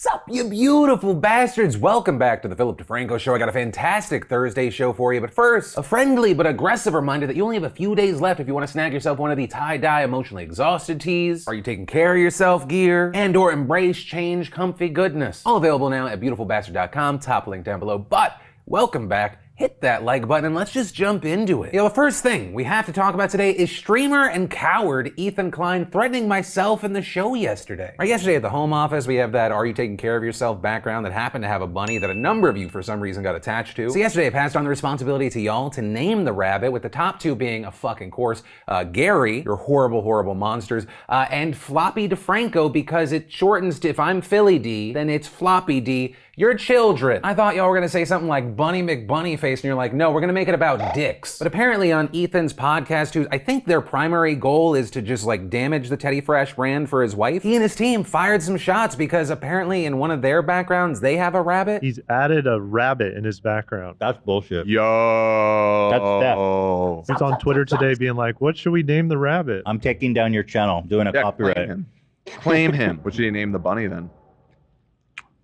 Sup, you beautiful bastards! Welcome back to the Philip DeFranco Show. I got a fantastic Thursday show for you, but first, a friendly but aggressive reminder that you only have a few days left if you want to snag yourself one of the tie-dye emotionally exhausted tees, are you taking care of yourself gear, and or embrace change comfy goodness. All available now at beautifulbastard.com, top link down below, but welcome back. Hit that like button and let's just jump into it. The first thing we have to talk about today is streamer and coward Ethan Klein threatening myself in the show yesterday. Yesterday at the home office, we have that "Are you taking care of yourself" background that happened to have a bunny that a number of you for some reason got attached to. So yesterday I passed on the responsibility to y'all to name the rabbit, with the top two being a fucking course, Gary, you're horrible, horrible monsters, and Floppy DeFranco, because it shortens to, if I'm Philly D, then it's Floppy D. Your children. I thought y'all were gonna say something like Bunny McBunnyface, and you're like, no, we're gonna make it about dicks. But apparently on Ethan's podcast, who I think their primary goal is to just like damage the Teddy Fresh brand for his wife, he and his team fired some shots because apparently in one of their backgrounds, they have a rabbit. He's added a rabbit in his background. That's bullshit. Yo. That's theft. He's on Twitter today being like, what should we name the rabbit? I'm taking down your channel, doing a copyright. Claim him. Claim him. What should you name the bunny then?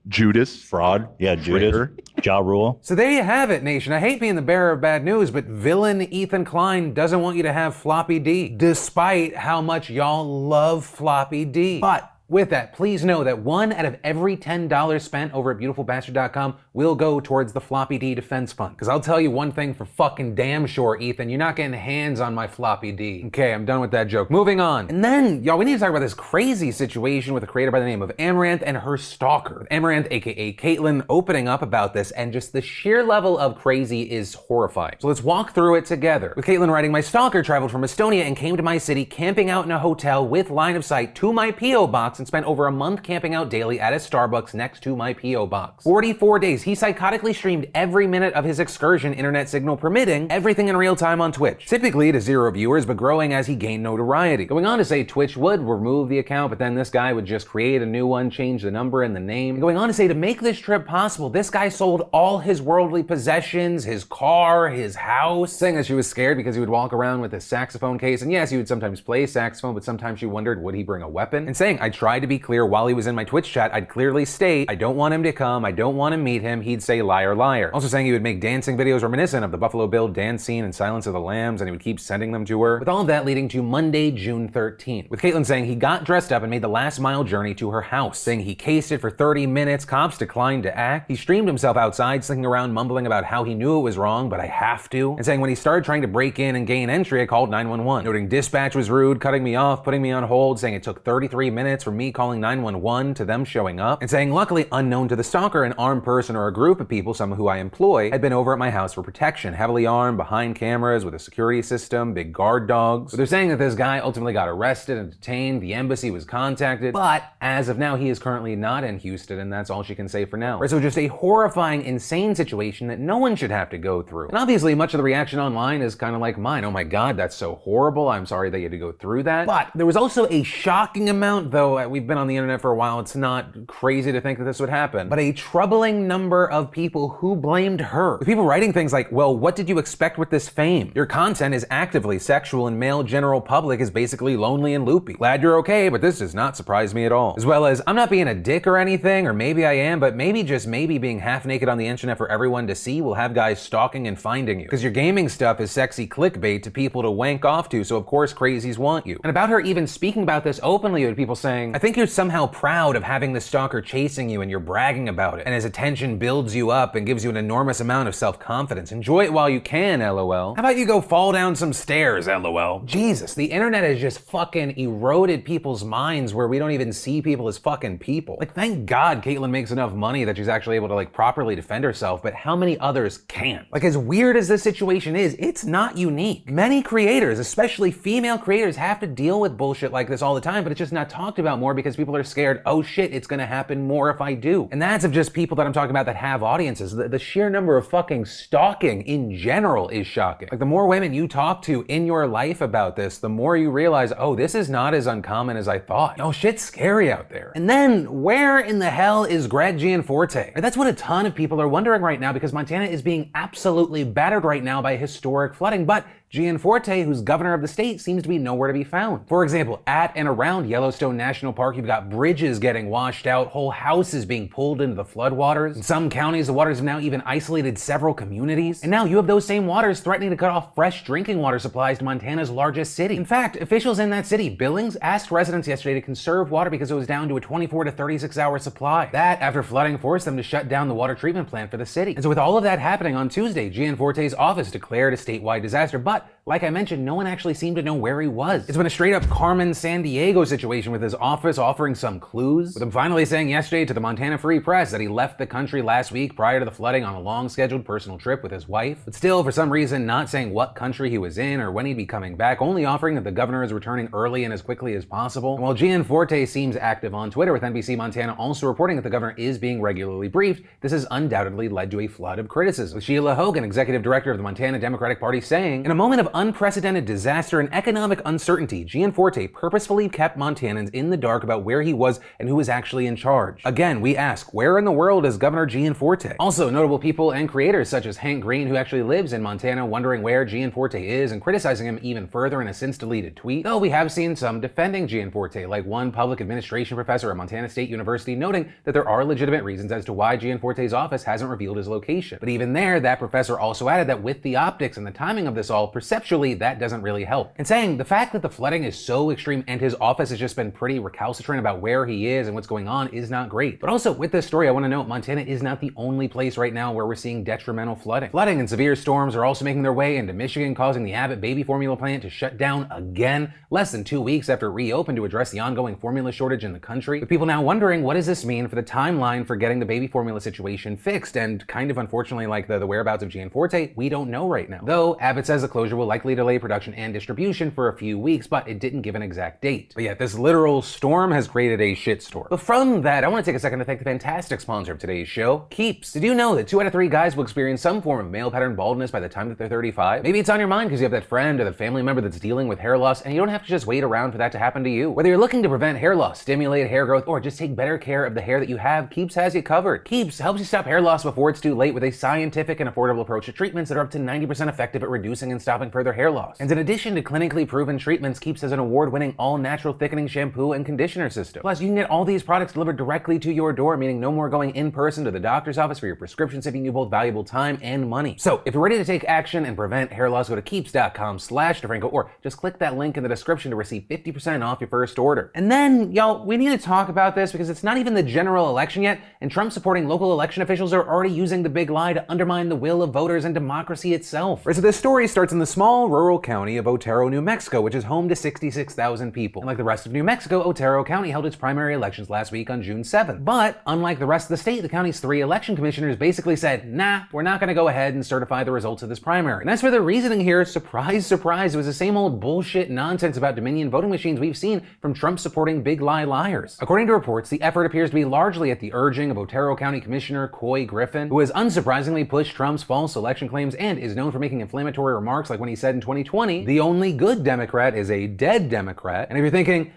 Judas? Fraud. Yeah, Judas. Traitor? Ja Rule. So there you have it, nation. I hate being the bearer of bad news, but villain Ethan Klein doesn't want you to have Floppy D, despite how much y'all love Floppy D. But with that, please know that 1 out of every $10 spent over at beautifulbastard.com will go towards the Floppy D Defense Fund. Because I'll tell you one thing for fucking damn sure, Ethan, you're not getting hands on my Floppy D. Okay, I'm done with that joke. Moving on. And then, y'all, we need to talk about this crazy situation with a creator by the name of Amaranth and her stalker. Amaranth, aka Caitlyn, opening up about this, and just the sheer level of crazy is horrifying. So let's walk through it together. With Caitlyn writing, my stalker traveled from Estonia and came to my city, camping out in a hotel with line of sight to my P.O. box, and spent over a month camping out daily at a Starbucks next to my P.O. box. 44 days, he psychotically streamed every minute of his excursion, internet signal permitting, everything in real time on Twitch. Typically to 0 viewers, but growing as he gained notoriety. Going on to say Twitch would remove the account, but then this guy would just create a new one, change the number and the name. And going on to say, to make this trip possible, this guy sold all his worldly possessions, his car, his house, saying that she was scared because he would walk around with a saxophone case, and yes, he would sometimes play saxophone, but sometimes she wondered, would he bring a weapon? And saying, I tried to be clear while he was in my Twitch chat, I'd clearly state, I don't want him to come, I don't want to meet him, he'd say liar, liar. Also saying he would make dancing videos reminiscent of the Buffalo Bill dance scene in Silence of the Lambs, and he would keep sending them to her. With all of that leading to Monday, June 13th, with Caitlyn saying he got dressed up and made the last mile journey to her house, saying he cased it for 30 minutes, cops declined to act. He streamed himself outside, slinking around mumbling about how he knew it was wrong, but I have to, and saying when he started trying to break in and gain entry, I called 911, noting dispatch was rude, cutting me off, putting me on hold, saying it took 33 minutes from me calling 911 to them showing up, and saying luckily unknown to the stalker, an armed person or a group of people, some who I employ, had been over at my house for protection, heavily armed, behind cameras, with a security system, big guard dogs. But they're saying that this guy ultimately got arrested and detained, the embassy was contacted, but as of now he is currently not in Houston, and that's all she can say for now. Right, so just a horrifying, insane situation that no one should have to go through. And obviously much of the reaction online is kind of like mine. Oh my god, that's so horrible, I'm sorry that you had to go through that. But there was also a shocking amount, though we've been on the internet for a while, it's not crazy to think that this would happen, but a troubling number of people who blamed her. With people writing things like, well, what did you expect with this fame? Your content is actively sexual and male general public is basically lonely and loopy. Glad you're okay, but this does not surprise me at all. As well as, I'm not being a dick or anything, or maybe I am, but maybe just maybe being half naked on the internet for everyone to see will have guys stalking and finding you. Because your gaming stuff is sexy clickbait to people to wank off to, so of course crazies want you. And about her even speaking about this openly, with people saying, I think you're somehow proud of having the stalker chasing you and you're bragging about it. And his attention builds you up and gives you an enormous amount of self-confidence. Enjoy it while you can, LOL. How about you go fall down some stairs, LOL? Jesus, the internet has just fucking eroded people's minds where we don't even see people as fucking people. Like, thank God Caitlyn makes enough money that she's actually able to like properly defend herself, but how many others can't? Like, as weird as this situation is, it's not unique. Many creators, especially female creators, have to deal with bullshit like this all the time, but it's just not talked about more because people are scared, oh shit, it's gonna happen more if I do. And that's of just people that I'm talking about that have audiences. The sheer number of fucking stalking in general is shocking. Like, the more women you talk to in your life about this, the more you realize, oh, this is not as uncommon as I thought. Oh, shit's scary out there. And then, where in the hell is Greg Gianforte? That's what a ton of people are wondering right now, because Montana is being absolutely battered right now by historic flooding, but Gianforte, who's governor of the state, seems to be nowhere to be found. For example, at and around Yellowstone National Park, you've got bridges getting washed out, whole houses being pulled into the floodwaters. In some counties, the waters have now even isolated several communities. And now you have those same waters threatening to cut off fresh drinking water supplies to Montana's largest city. In fact, officials in that city, Billings, asked residents yesterday to conserve water because it was down to a 24 to 36 hour supply. That, after flooding, forced them to shut down the water treatment plant for the city. And so with all of that happening on Tuesday, Gianforte's office declared a statewide disaster, but like I mentioned, no one actually seemed to know where he was. It's been a straight up Carmen Sandiego situation with his office offering some clues, with him finally saying yesterday to the Montana Free Press that he left the country last week prior to the flooding on a long scheduled personal trip with his wife, but still for some reason not saying what country he was in or when he'd be coming back, only offering that the governor is returning early and as quickly as possible. And while Gianforte seems active on Twitter, with NBC Montana also reporting that the governor is being regularly briefed, this has undoubtedly led to a flood of criticism, with Sheila Hogan, executive director of the Montana Democratic Party, saying, "In a moment of unprecedented disaster and economic uncertainty, Gianforte purposefully kept Montanans in the dark about where he was and who was actually in charge. Again, we ask, where in the world is Governor Gianforte?" Also, notable people and creators such as Hank Green, who actually lives in Montana, wondering where Gianforte is and criticizing him even further in a since-deleted tweet. Though we have seen some defending Gianforte, like one public administration professor at Montana State University noting that there are legitimate reasons as to why Gianforte's office hasn't revealed his location. But even there, that professor also added that with the optics and the timing of this all, perceptually, that doesn't really help. And saying the fact that the flooding is so extreme and his office has just been pretty recalcitrant about where he is and what's going on is not great. But also, with this story, I want to note Montana is not the only place right now where we're seeing detrimental flooding. Flooding and severe storms are also making their way into Michigan, causing the Abbott baby formula plant to shut down again, less than 2 weeks after it reopened to address the ongoing formula shortage in the country. With people now wondering, what does this mean for the timeline for getting the baby formula situation fixed? And kind of unfortunately, like the whereabouts of Gianforte, we don't know right now. Though Abbott says the closure will likely delay production and distribution for a few weeks, but it didn't give an exact date. But yet, this literal storm has created a shitstorm. But from that, I want to take a second to thank the fantastic sponsor of today's show, Keeps. Did you know that 2 out of 3 guys will experience some form of male pattern baldness by the time that they're 35? Maybe it's on your mind because you have that friend or the family member that's dealing with hair loss, and you don't have to just wait around for that to happen to you. Whether you're looking to prevent hair loss, stimulate hair growth, or just take better care of the hair that you have, Keeps has you covered. Keeps helps you stop hair loss before it's too late with a scientific and affordable approach to treatments that are up to 90% effective at reducing and stopping further hair loss. And in addition to clinically proven treatments, Keeps has an award-winning all-natural thickening shampoo and conditioner system. Plus, you can get all these products delivered directly to your door, meaning no more going in person to the doctor's office for your prescription, saving you both valuable time and money. So, if you're ready to take action and prevent hair loss, go to keeps.com/DeFranco, or just click that link in the description to receive 50% off your first order. And then, y'all, we need to talk about this because it's not even the general election yet, and Trump-supporting local election officials are already using the big lie to undermine the will of voters and democracy itself. Right, so this story starts in the small rural county of Otero, New Mexico, which is home to 66,000 people. And like the rest of New Mexico, Otero County held its primary elections last week on June 7th. But unlike the rest of the state, the county's 3 election commissioners basically said, nah, we're not going to go ahead and certify the results of this primary. And as for the reasoning here, surprise, surprise, it was the same old bullshit nonsense about Dominion voting machines we've seen from Trump-supporting big lie liars. According to reports, the effort appears to be largely at the urging of Otero County Commissioner Coy Griffin, who has unsurprisingly pushed Trump's false election claims and is known for making inflammatory remarks like when he said in 2020, the only good Democrat is a dead Democrat. And if you're thinking,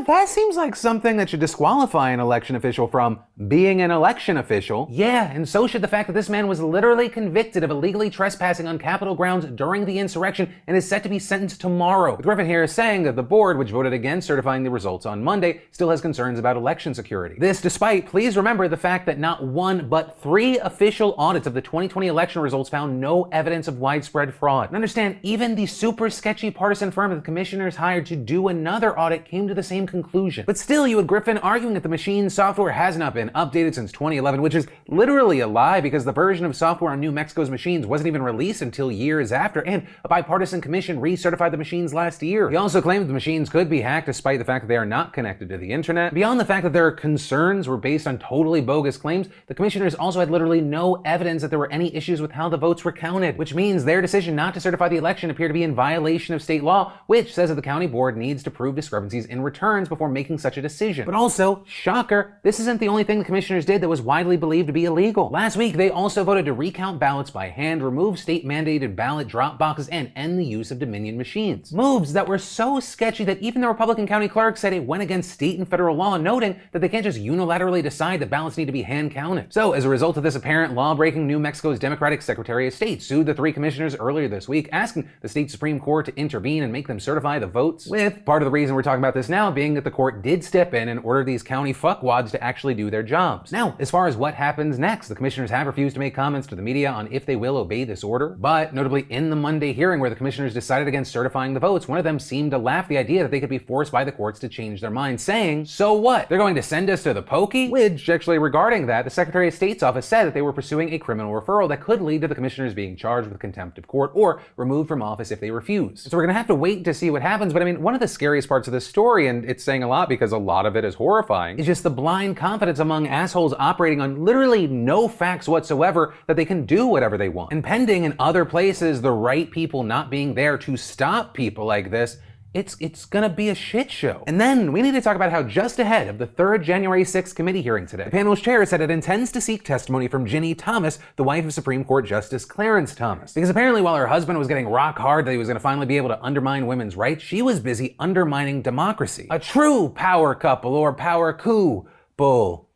that seems like something that should disqualify an election official from being an election official. Yeah, and so should the fact that this man was literally convicted of illegally trespassing on Capitol grounds during the insurrection and is set to be sentenced tomorrow. With Griffin here saying that the board, which voted against certifying the results on Monday, still has concerns about election security. This despite, please remember, the fact that not 1 but 3 official audits of the 2020 election results found no evidence of widespread fraud. And understand, even the super sketchy partisan firm that the commissioners hired to do another audit came to the same conclusion. But still, you had Griffin arguing that the machine's software has not been updated since 2011, which is literally a lie because the version of software on New Mexico's machines wasn't even released until years after, and a bipartisan commission recertified the machines last year. He also claimed that the machines could be hacked despite the fact that they are not connected to the internet. Beyond the fact that their concerns were based on totally bogus claims, the commissioners also had literally no evidence that there were any issues with how the votes were counted, which means their decision not to certify the election appeared to be in violation of state law, which says that the county board needs to prove discrepancies in returns before making such a decision. But also, shocker, this isn't the only thing the commissioners did that was widely believed to be illegal. Last week, they also voted to recount ballots by hand, remove state-mandated ballot drop boxes, and end the use of Dominion machines. Moves that were so sketchy that even the Republican county clerk said it went against state and federal law, noting that they can't just unilaterally decide that ballots need to be hand counted. So, as a result of this apparent law-breaking, New Mexico's Democratic Secretary of State sued the 3 commissioners earlier this week, asking asking the state Supreme Court to intervene and make them certify the votes, with part of the reason we're talking about this now being that the court did step in and order these county fuckwads to actually do their jobs. Now, as far as what happens next, the commissioners have refused to make comments to the media on if they will obey this order, but notably in the Monday hearing where the commissioners decided against certifying the votes, one of them seemed to laugh the idea that they could be forced by the courts to change their minds, saying, "So what? They're going to send us to the pokey?" Which, actually, regarding that, the Secretary of State's office said that they were pursuing a criminal referral that could lead to the commissioners being charged with contempt of court or removed from office if they refuse. So we're gonna have to wait to see what happens, but I mean, one of the scariest parts of this story, and it's saying a lot because a lot of it is horrifying, is just the blind confidence among assholes operating on literally no facts whatsoever that they can do whatever they want. And pending in other places the right people not being there to stop people like this, it's gonna be a shit show. And then we need to talk about how just ahead of the 3rd January 6th committee hearing today, the panel's chair said it intends to seek testimony from Ginny Thomas, the wife of Supreme Court Justice Clarence Thomas. Because apparently while her husband was getting rock hard that he was gonna finally be able to undermine women's rights, she was busy undermining democracy. A true power couple or power coup bull.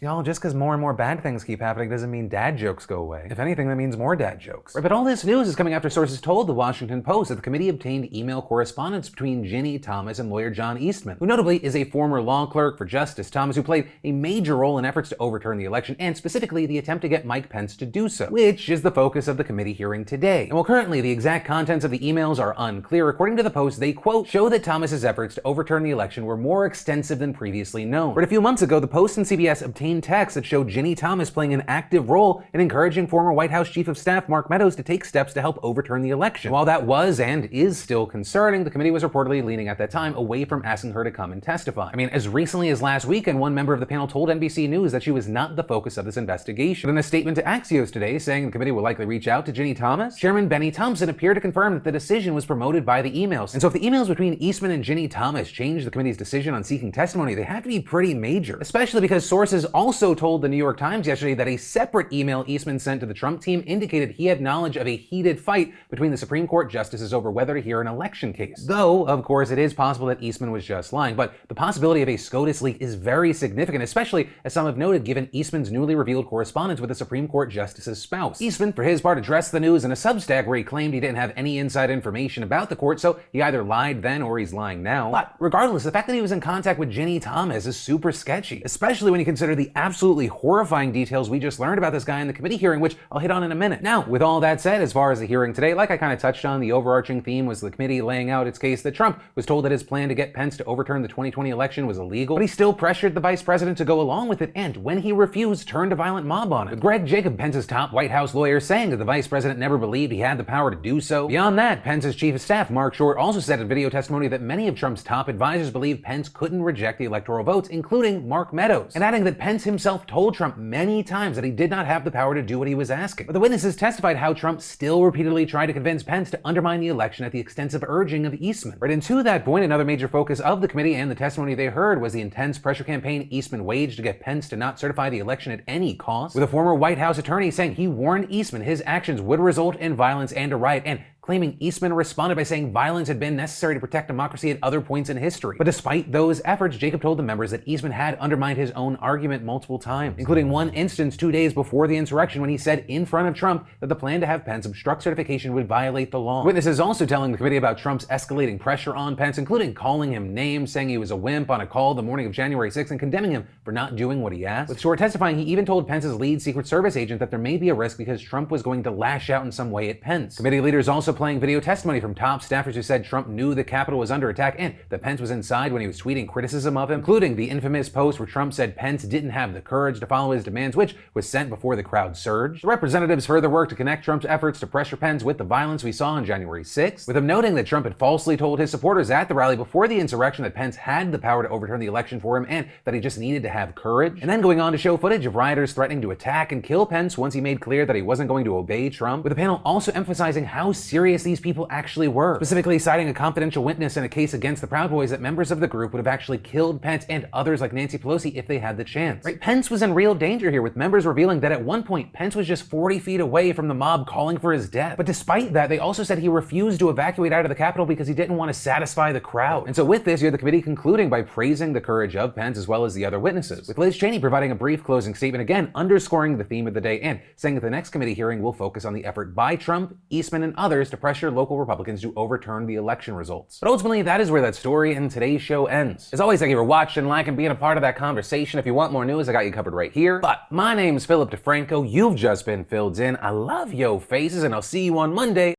Y'all, just because more and more bad things keep happening doesn't mean dad jokes go away. If anything, that means more dad jokes. Right, but all this news is coming after sources told the Washington Post that the committee obtained email correspondence between Ginny Thomas and lawyer John Eastman, who notably is a former law clerk for Justice Thomas, who played a major role in efforts to overturn the election, and specifically the attempt to get Mike Pence to do so, which is the focus of the committee hearing today. And while currently the exact contents of the emails are unclear, according to the Post, they, quote, show that Thomas's efforts to overturn the election were more extensive than previously known. But a few months ago, the Post and CBS obtained texts that showed Ginny Thomas playing an active role in encouraging former White House Chief of Staff Mark Meadows to take steps to help overturn the election. While that was and is still concerning, the committee was reportedly leaning at that time away from asking her to come and testify. I mean, as recently as last weekend, one member of the panel told NBC News that she was not the focus of this investigation. But in a statement to Axios today saying the committee will likely reach out to Ginny Thomas, Chairman Benny Thompson appeared to confirm that the decision was promoted by the emails. And so if the emails between Eastman and Ginny Thomas change the committee's decision on seeking testimony, they have to be pretty major, especially because sources also told the New York Times yesterday that a separate email Eastman sent to the Trump team indicated he had knowledge of a heated fight between the Supreme Court justices over whether to hear an election case. Though, of course, it is possible that Eastman was just lying, but the possibility of a SCOTUS leak is very significant, especially as some have noted given Eastman's newly revealed correspondence with the Supreme Court justice's spouse. Eastman, for his part, addressed the news in a Substack where he claimed he didn't have any inside information about the court, so he either lied then or he's lying now. But regardless, the fact that he was in contact with Ginny Thomas is super sketchy, especially when you consider the absolutely horrifying details we just learned about this guy in the committee hearing, which I'll hit on in a minute. Now, with all that said, as far as the hearing today, like I kind of touched on, the overarching theme was the committee laying out its case that Trump was told that his plan to get Pence to overturn the 2020 election was illegal, but he still pressured the vice president to go along with it, and when he refused, turned a violent mob on it. With Greg Jacob, Pence's top White House lawyer, saying that the vice president never believed he had the power to do so. Beyond that, Pence's chief of staff, Mark Short, also said in video testimony that many of Trump's top advisors believe Pence couldn't reject the electoral votes, including Mark Meadows, and adding that Pence himself told Trump many times that he did not have the power to do what he was asking. But the witnesses testified how Trump still repeatedly tried to convince Pence to undermine the election at the extensive urging of Eastman. Right, and to that point, another major focus of the committee and the testimony they heard was the intense pressure campaign Eastman waged to get Pence to not certify the election at any cost, with a former White House attorney saying he warned Eastman his actions would result in violence and a riot, and claiming Eastman responded by saying violence had been necessary to protect democracy at other points in history. But despite those efforts, Jacob told the members that Eastman had undermined his own argument multiple times, including one instance 2 days before the insurrection when he said in front of Trump that the plan to have Pence obstruct certification would violate the law. Witnesses also telling the committee about Trump's escalating pressure on Pence, including calling him names, saying he was a wimp on a call the morning of January 6th, and condemning him for not doing what he asked. With Short testifying, he even told Pence's lead Secret Service agent that there may be a risk because Trump was going to lash out in some way at Pence. Committee leaders also playing video testimony from top staffers who said Trump knew the Capitol was under attack and that Pence was inside when he was tweeting criticism of him, including the infamous post where Trump said Pence didn't have the courage to follow his demands, which was sent before the crowd surged. The representatives further worked to connect Trump's efforts to pressure Pence with the violence we saw on January 6th, with him noting that Trump had falsely told his supporters at the rally before the insurrection that Pence had the power to overturn the election for him and that he just needed to have courage, and then going on to show footage of rioters threatening to attack and kill Pence once he made clear that he wasn't going to obey Trump, with the panel also emphasizing how serious these people actually were, specifically citing a confidential witness in a case against the Proud Boys that members of the group would have actually killed Pence and others like Nancy Pelosi if they had the chance. Right? Pence was in real danger here, with members revealing that at one point Pence was just 40 feet away from the mob calling for his death. But despite that, they also said he refused to evacuate out of the Capitol because he didn't want to satisfy the crowd. And so with this, you have the committee concluding by praising the courage of Pence as well as the other witnesses, with Liz Cheney providing a brief closing statement, again underscoring the theme of the day and saying that the next committee hearing will focus on the effort by Trump, Eastman, and others to pressure local Republicans to overturn the election results. But ultimately, that is where that story and today's show ends. As always, thank you for watching, liking, and being a part of that conversation. If you want more news, I got you covered right here. But my name's Philip DeFranco. You've just been filled in. I love yo faces, and I'll see you on Monday.